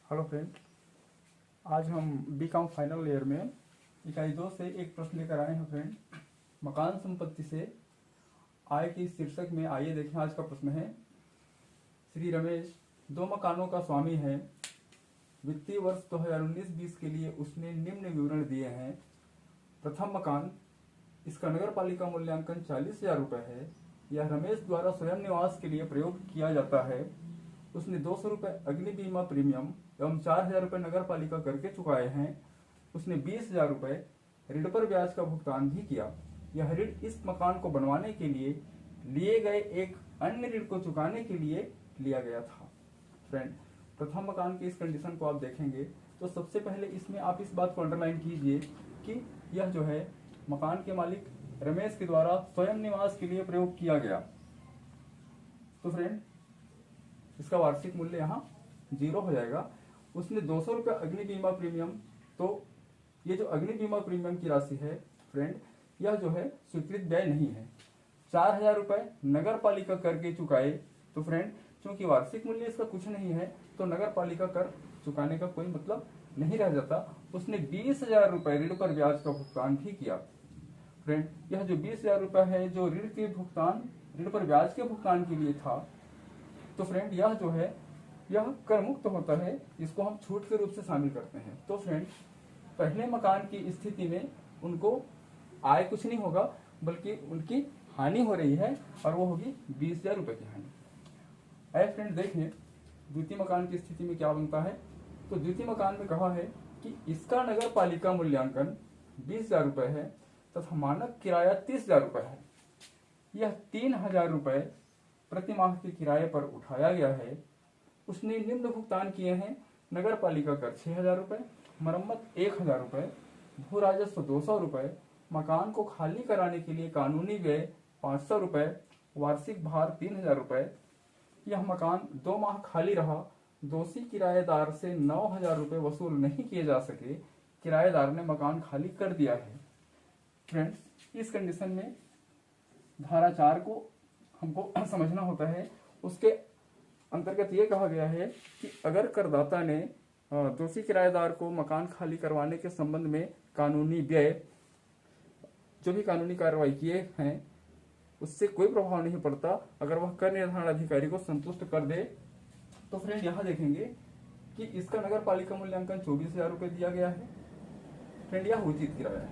Hello friend, आज हम BCom final year में इकाई 2 से एक प्रश्न लेकर आए हैं फ्रेंड। मकान संपत्ति से आय की शीर्षक में आइए देखें। आज का प्रश्न है, श्री रमेश 2 मकानों का स्वामी है। वित्तीय वर्ष 2019-20 के लिए उसने निम्न विवरण दिए हैं। प्रथम मकान, इसका नगर पालिका मूल्यांकन 40,000 रुपये है। यह रमेश द्वारा स्वयं निवास के लिए प्रयोग किया जाता है। उसने 200 रुपये अग्नि बीमा प्रीमियम एवं 4,000 रुपये नगर पालिका करके चुकाए हैं। उसने 20,000 रुपये ऋण पर ब्याज का भुगतान भी किया। यह ऋण इस मकान को बनवाने के लिए लिए गए एक अन्य ऋण को चुकाने के लिए लिया गया था। फ्रेंड, प्रथम मकान की इस कंडीशन को आप देखेंगे तो सबसे पहले इसमें आप इस बात को अंडरलाइन कीजिए कि यह जो है मकान के मालिक रमेश के द्वारा स्वयं निवास के लिए प्रयोग किया गया। तो फ्रेंड, इसका वार्षिक मूल्य यहाँ 0 हो जाएगा। उसने 200 रुपये अग्नि बीमा प्रीमियम, तो ये जो अग्नि बीमा प्रीमियम की राशि है फ्रेंड, यह जो है स्वीकृत व्यय नहीं है। 4,000 रुपये नगर पालिका कर के चुकाए। तो फ्रेंड, चूंकि वार्षिक मूल्य इसका कुछ नहीं है तो नगर पालिका कर चुकाने का कोई मतलब नहीं रह जाता। उसने 20,000 रुपये ऋण पर ब्याज का भुगतान भी किया। फ्रेंड, यह जो 20,000 रुपये है जो ऋण के भुगतान, ऋण पर ब्याज के भुगतान के लिए था, तो फ्रेंड यह जो है यह कर मुक्त होता है। इसको हम छूट के रूप से शामिल करते हैं। तो फ्रेंड, पहले मकान की स्थिति में उनको आय कुछ नहीं होगा बल्कि उनकी हानि हो रही है और वो होगी 20,000 रुपये की हानि। आइए फ्रेंड देखें द्वितीय मकान की स्थिति में क्या बनता है। तो द्वितीय मकान में कहा है कि इसका नगर पालिका मूल्यांकन 20,000 रुपये है तथा मानक किराया 30,000 रुपये है। यह 3,000 रुपये प्रति माह के किराए पर उठाया गया है। उसने निम्न भुगतान किए हैं: नगर पालिका कर 6,000 रुपये, मरम्मत 1,000 रुपये, भू राजस्व 200 रुपये, मकान को खाली कराने के लिए कानूनी व्यय 500 रुपये, वार्षिक भार 3,000 रुपये। यह मकान 2 माह खाली रहा। दोषी किराएदार से 9,000 रुपये वसूल नहीं किए जा सके। किराएदार ने मकान खाली कर दिया है। फ्रेंड्स, इस कंडीशन में धारा 4 को हमको समझना होता है। उसके अंतर्गत ये कहा गया है कि अगर करदाता ने दोषी किराएदार को मकान खाली करवाने के संबंध में कानूनी व्यय, जो भी कानूनी कार्रवाई किए हैं, उससे कोई प्रभाव नहीं पड़ता, अगर वह कर निर्धारण अधिकारी को संतुष्ट कर दे, तो फ्रेंड यहाँ देखेंगे कि इसका नगर पालिका मूल्यांकन 24,000 रुपये दिया गया है। फ्रेंड, यह उचित किराया है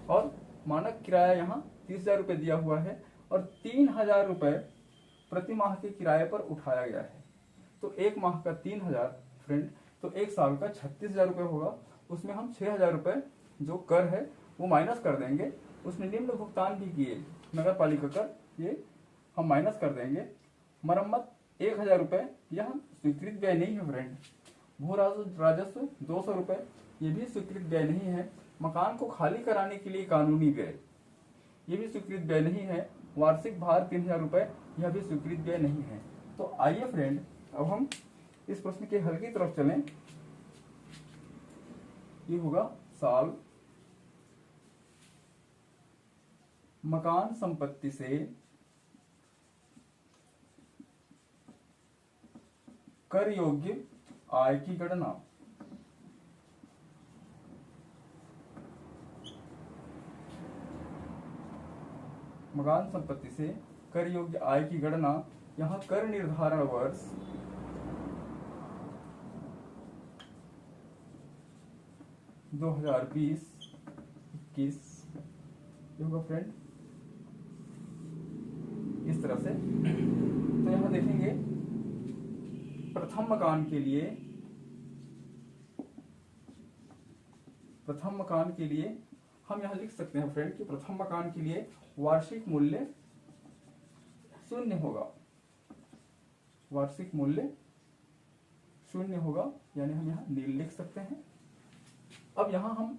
और मानक किराया यहाँ 30,000 रुपये दिया हुआ है और 3,000 रुपये प्रति माह के किराए पर उठाया गया है। तो एक माह का 3,000 फ्रेंड, तो एक साल का 36,000 रुपये होगा। उसमें हम 6,000 रुपये जो कर है वो माइनस कर देंगे। उसने निम्न भुगतान भी किए नगर पालिका कर, ये हम माइनस कर देंगे। मरम्मत 1,000 रुपये, यह स्वीकृत व्यय नहीं है फ्रेंड। भू राजस्व 200 रुपये, ये भी स्वीकृत व्यय नहीं है। मकान को खाली कराने के लिए कानूनी व्यय, ये भी स्वीकृत व्यय नहीं है। वार्षिक भार 3,000 रुपये, यह भी स्वीकृत व्यय नहीं है। तो आइए फ्रेंड, अब हम इस प्रश्न के हल की तरफ चलें। ये होगा साल मकान संपत्ति से कर योग्य आय की गणना। मकान संपत्ति से कर योग्य आय की गणना। यहाँ कर निर्धारण वर्ष 2020-21 ये होगा फ्रेंड, इस तरह से। तो यहाँ देखेंगे प्रथम मकान के लिए हम यहाँ लिख सकते हैं फ्रेंड कि प्रथम मकान के लिए वार्षिक मूल्य 0 होगा। वार्षिक मूल्य 0 होगा, यानी हम यहाँ नील लिख सकते हैं। अब यहाँ हम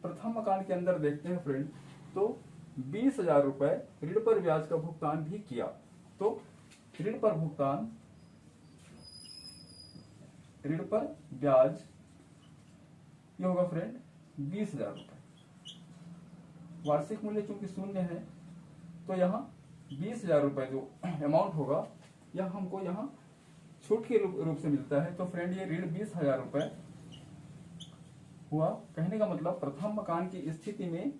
प्रथम मकान के अंदर देखते हैं फ्रेंड, तो 20,000 रुपये ऋण पर ब्याज का भुगतान भी किया। तो ऋण पर भुगतान, ऋण पर ब्याज ये होगा फ्रेंड 20,000 रुपये। वार्षिक मूल्य चूंकि 0 है तो यहाँ 20,000 रुपये जो अमाउंट होगा यह हमको यहाँ छूट के रूप से मिलता है। तो फ्रेंड ये ऋण 20,000 रुपए हुआ। कहने का मतलब प्रथम मकान की स्थिति में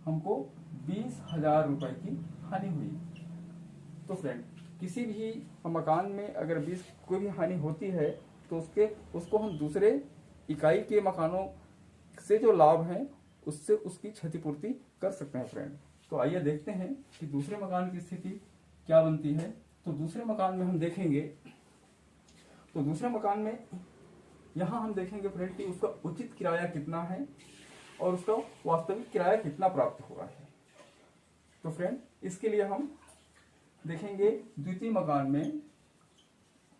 हमको 20,000 रुपए की हानि हुई। तो फ्रेंड किसी भी मकान में अगर 20 कोई भी हानि होती है तो उसको हम दूसरे इकाई के मकानों से जो लाभ है उससे उसकी क्षतिपूर्ति कर सकते हैं फ्रेंड। तो आइए देखते हैं कि दूसरे मकान की स्थिति क्या बनती है। तो दूसरे मकान में हम देखेंगे, तो दूसरे मकान में यहां हम देखेंगे फ्रेंड कि उसका उचित किराया कितना है और उसका वास्तविक किराया कितना प्राप्त हुआ है। तो फ्रेंड इसके लिए हम देखेंगे द्वितीय मकान में,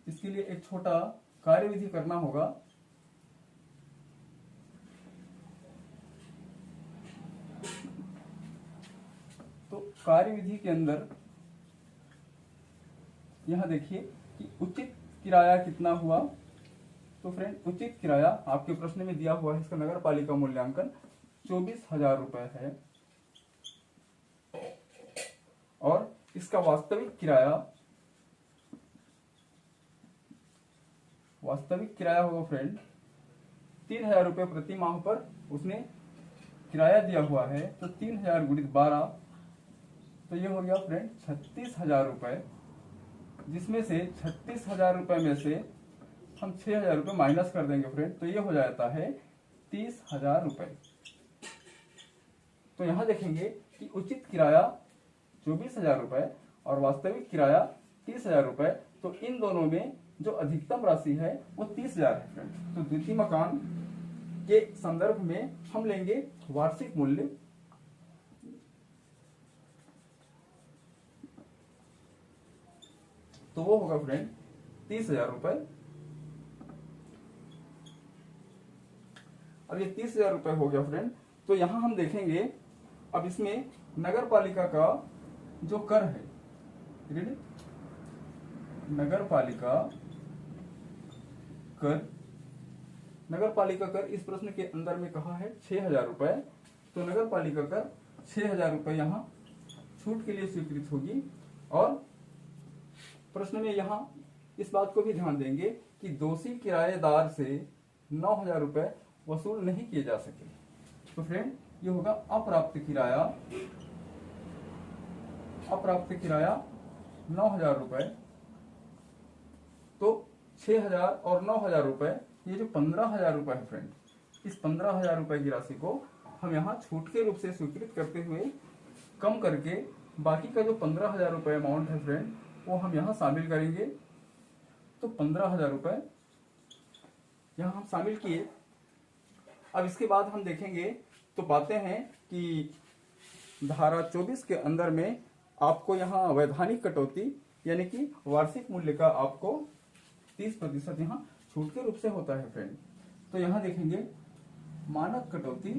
इसके लिए एक छोटा कार्यविधि करना होगा। तो कार्यविधि के अंदर यहां देखिए कि उचित किराया कितना हुआ। तो फ्रेंड उचित किराया आपके प्रश्न में दिया हुआ है, इसका नगर पालिका मूल्यांकन 24,000 रुपए है और इसका वास्तविक किराया होगा फ्रेंड 3,000 रुपए प्रति माह पर उसने किराया दिया हुआ है। तो 3,000 गुणित 12 तो ये हो गया फ्रेंड 36,000 रुपए, जिसमें से 36,000 रुपए में से हम 6,000 रुपए माइनस कर देंगे फ्रेंड। तो ये हो जाता है 30,000 रुपए। तो यहां देखेंगे कि उचित किराया 24,000 रुपए और वास्तविक किराया 30,000 रुपए। तो इन दोनों में जो अधिकतम राशि है वो 30,000 है फ्रेंड। तो द्वितीय मकान के संदर्भ में हम लेंगे वार्षिक मूल्य। तो वो होगा फ्रेंड 30,000 रुपए। अब ये 30,000 रुपए हो गया फ्रेंड। तो यहां हम देखेंगे अब इसमें नगर पालिका का जो कर है, नगर पालिका कर इस प्रश्न के अंदर में कहा है 6,000 रुपए। तो नगर पालिका कर 6,000 रुपए यहाँ छूट के लिए स्वीकृत होगी। और प्रश्न में यहाँ इस बात को भी ध्यान देंगे कि दोषी किराएदार से 9,000 रुपए वसूल नहीं किए जा सके। तो फ्रेंड ये होगा अप्राप्त किराया 9,000 रुपए। तो 6,000 और 9,000 रुपए, ये जो 15,000 रुपए है फ्रेंड, इस 15,000 रुपए की राशि को हम यहाँ छूट के रूप से स्वीकृत करते हुए कम करके बाकी का जो 15,000 रुपए अमाउंट है फ्रेंड वो हम यहाँ शामिल करेंगे। तो 15,000 रुपए यहाँ हम शामिल किए। अब इसके बाद हम देखेंगे तो पाते हैं कि धारा 24 के अंदर में आपको यहाँ वैधानिक कटौती यानी कि वार्षिक मूल्य का आपको 30% यहाँ छूट के रूप से होता है फ्रेंड। तो यहाँ देखेंगे मानक कटौती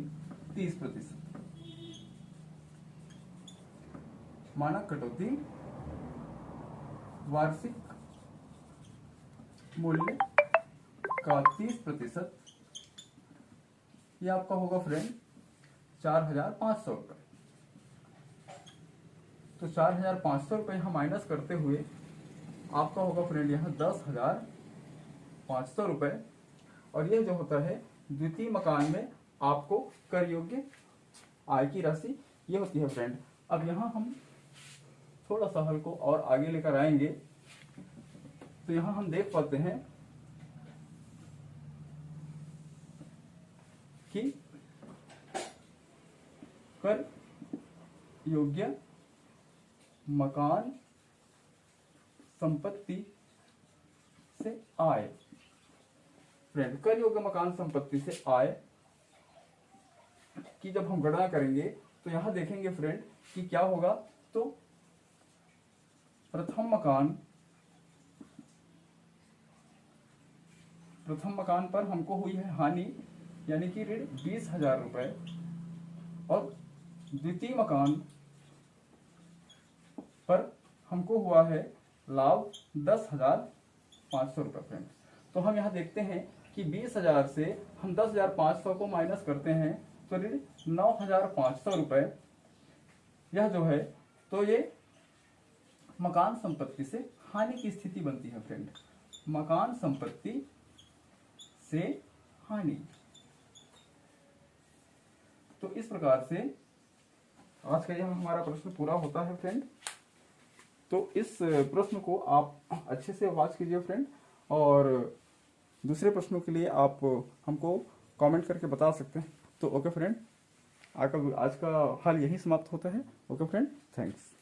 30%, मानक कटौती वार्षिक मूल्य का 30%, ये आपका होगा फ्रेंड 4,500 रुपए। तो 4,500 रुपए यहाँ माइनस करते हुए आपका होगा फ्रेंड यहाँ 10,500 रुपए। और ये जो होता है द्वितीय मकान में आपको कर योग्य आय की राशि ये होती है फ्रेंड। अब यहाँ हम थोड़ा सा हल को और आगे लेकर आएंगे। तो यहाँ हम देख पाते हैं कि कर योग्य मकान संपत्ति से आय, फ्रेंड कर योग्य मकान संपत्ति से आय की जब हम गणना करेंगे तो यहां देखेंगे फ्रेंड कि क्या होगा। तो प्रथम मकान पर हमको हुई है हानि यानी कि ऋण 20,000 रुपए और द्वितीय मकान पर हमको हुआ है लाभ 10,500 रुपए फ्रेंड। तो हम यहाँ देखते हैं कि 20,000 से हम 10,500 को माइनस करते हैं तो ऋण 9,500 रुपए यह जो है तो ये मकान संपत्ति से हानि की स्थिति बनती है फ्रेंड। मकान संपत्ति से हानि। तो इस प्रकार से आज का यह हमारा प्रश्न पूरा होता है फ्रेंड। तो इस प्रश्न को आप अच्छे से वाच कीजिए फ्रेंड, और दूसरे प्रश्नों के लिए आप हमको कमेंट करके बता सकते हैं। तो ओके फ्रेंड, आज का हल यही समाप्त होता है। Okay friend, thanks.